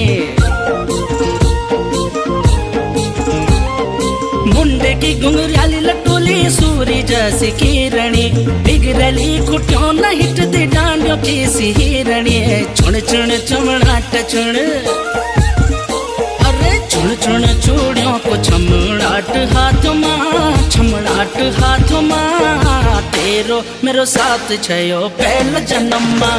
मुंडे की घुंघराली लटोली सूरी जैसी किरणी बिगड़ली कुटियों न हिटती डांडियों की सी हिरणी चुन चुन चमड़ाट चुन चुन चुन चूड़ियों को छमड़ाट हाथ माँ तेरो मेरो साथ छयो पहला जन्मा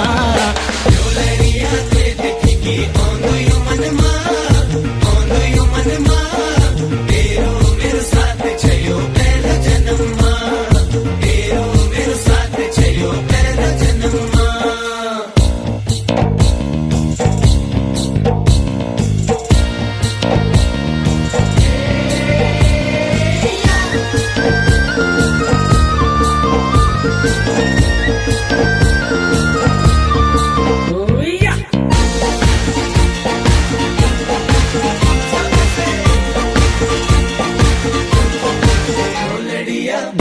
तेरो मेरो साथ छयो पहला जन्मा तेरो मेरो साथ छयो पहला जन्मा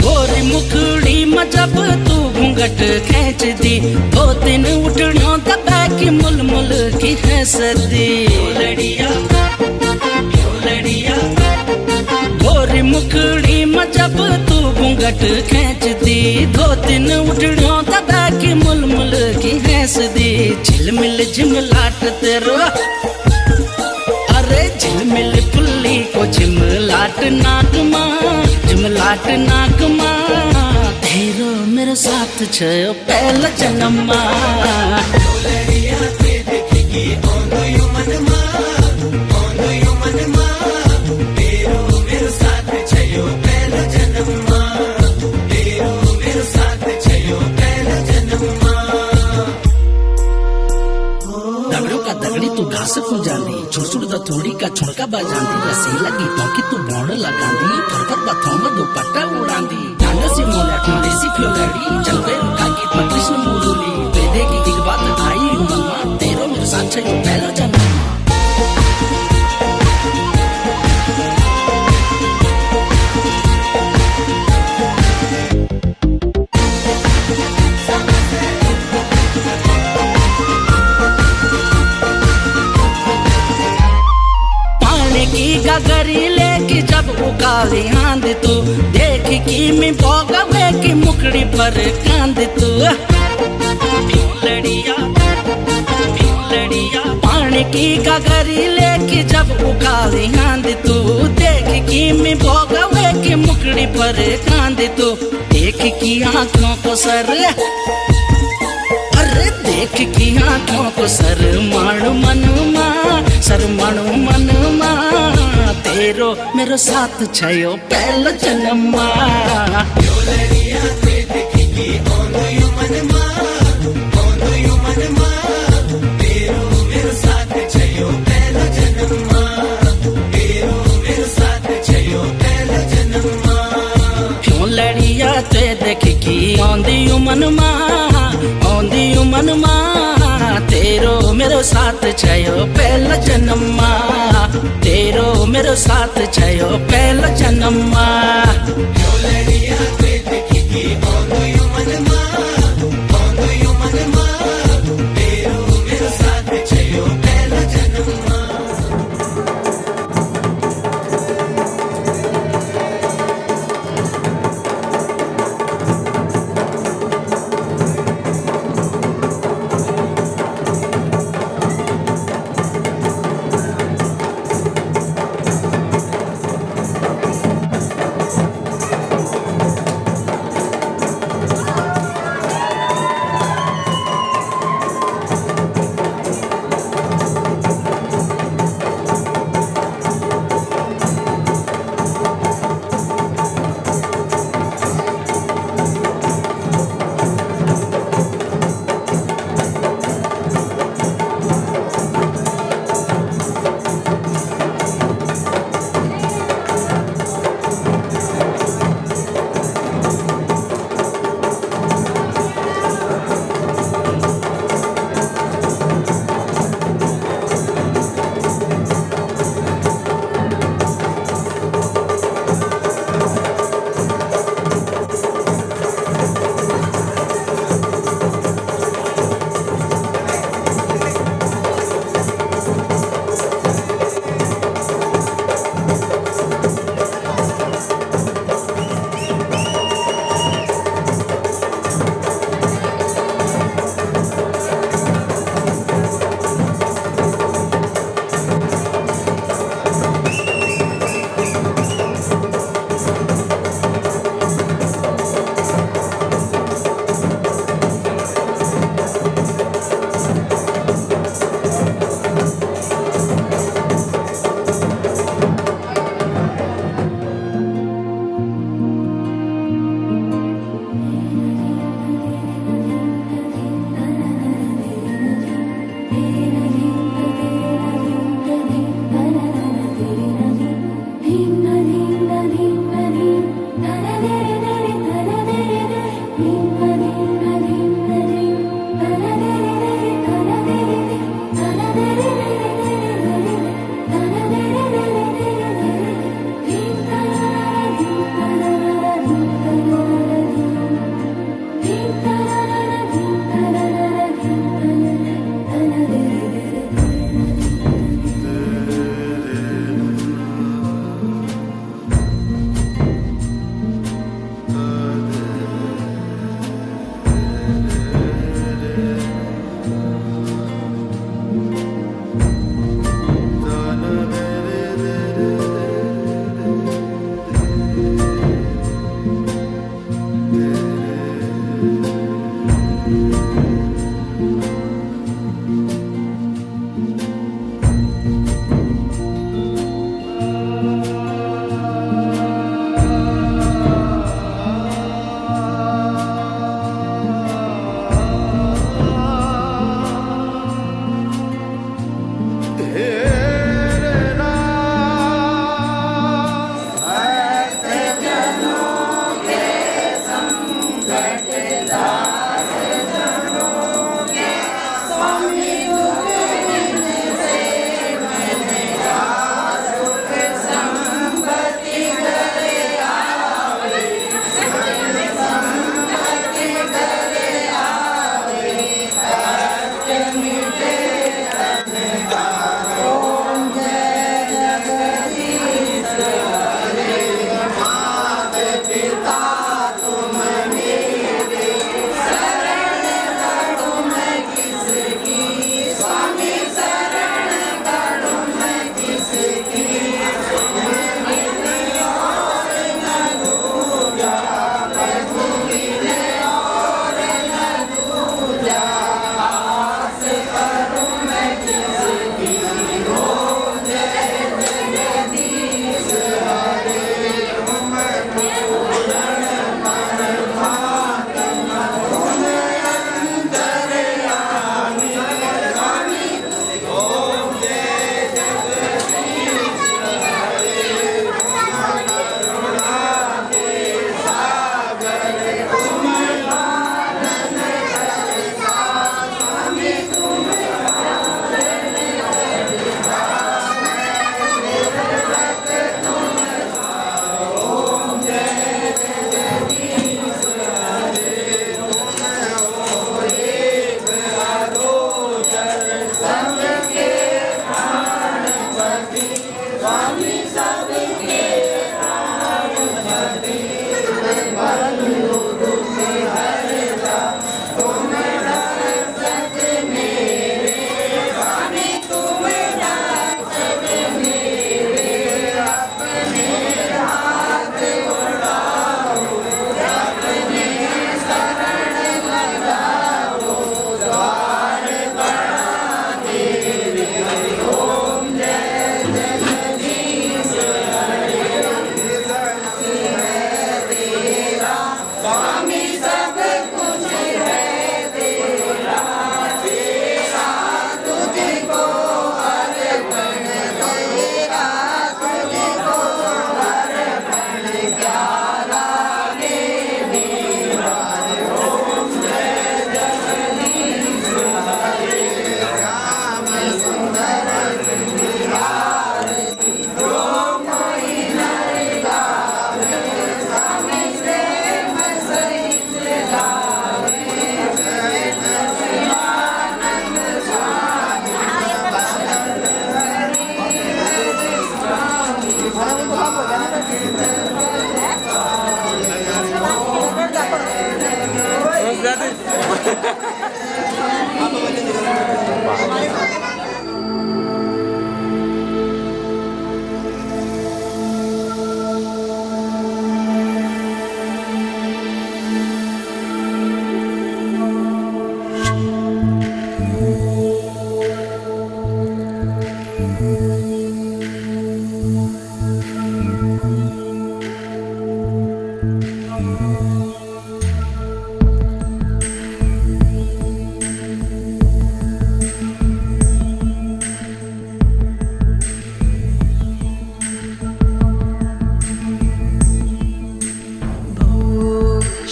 गोरी मुखड़ी में जब तू घूंघट खींच दी दो दिन उठड़ियों दबा की मुल मुल की हंसदी लड़िया गोरी मुखड़ी में जब तू घूंघट खींच दी दो दिन उठड़ियों दबा की मुल मुल की हंसदी झिलमिल झिमलाट तेरो अरे झिलमिल पुल्ली को झिमलाट नाक माँ तेरो मेरो साथ छयो पहला जन्मा तेरो मेरो साथ छयो पहला जन्मा तेरो मेरो साथ छयो पहला जन्मा दगड़ों का दगड़ी तू घास को जानी छोड़ छोड़ दा थोड़ी का छुड़का बाजांदी रसी लगी टोकी तू बोण लगांदी फरफर बथों में दुपट्टा उड़ांदी डांडा सी मोला ठोड़ी सी फ्योलड़ी चलते का गीत में कृष्ण मुरली वेदे की एक बात आई मनमा तेरो मेरो साथ छयो पहला जन्मा गगरी लेके जब उकाली आंद तू देख की मैं बोगवे की मुखड़ी पर कांद तू लड़िया पानी की गगरी लेके जब उकाली आंद तू देख की मैं बोगवे की मुखड़ी पर कांद तू देख की आंखों को सर अरे देख की आंखों को सर माणु मनुमा तेरो मेरो साथ छयो पहला जन्मा तेरो मेरो साथ छयो पहला जन्मा तेरो मेरो साथ छयो पहला जन्मा क्यों लड़िया ते देख की आंदी यू मनमा तेरो मेरो साथ छयो पहला जन्मा तेरो मेरो साथ छयो पहला जन्मा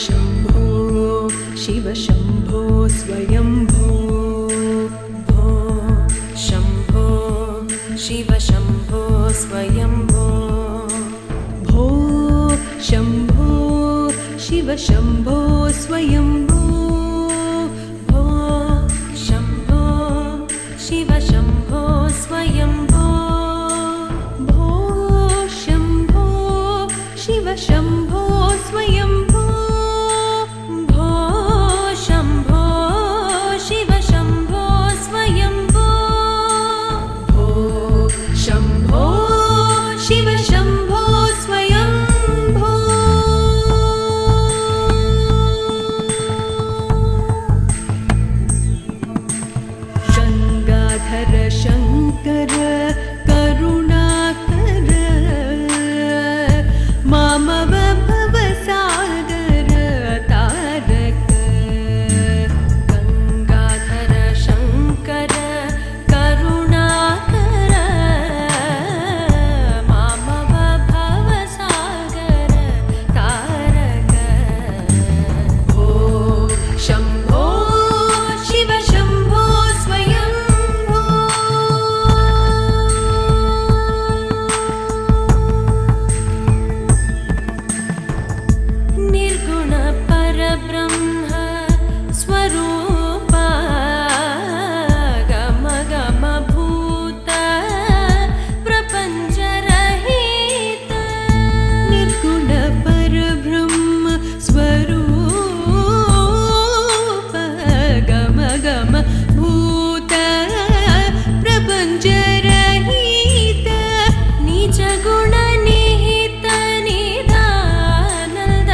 शम्भो शिव शम्भो स्वयम्भो भो शम्भो शिव शम्भो स्वयम्भो भो शम्भो शिव शम्भो स्वयम्भो भो शम्भो शिव शम्भो स्वयम्भो भो शम्भो शिव शम्भो स्वयम्भो भो शम्भो शिव शम्भो स्वयम्भो भो शम्भो शिव शम्भो स्वयम्भो गंगाधर शंकर करुणाकर मामव भवसागर तारक गंगाधर शंकर करुणाकर मामव भवसागर तारक भो शम्भो शिव शम्भो स्वयम्भो निर्गुण परब्रह्म स्वरूप गम गम भूत प्रपंच रहित निर्गुण परब्रह्म स्वरूप गम गम भूत प्रपंच रहित निज गुण निहित निदानंद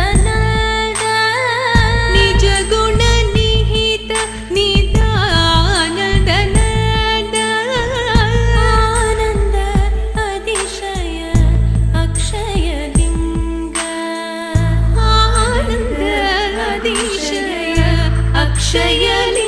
निज गुण निहित निदानंद आनंद अतिशय अक्षय लिंग आनंद अतिशय अक्षय लिंग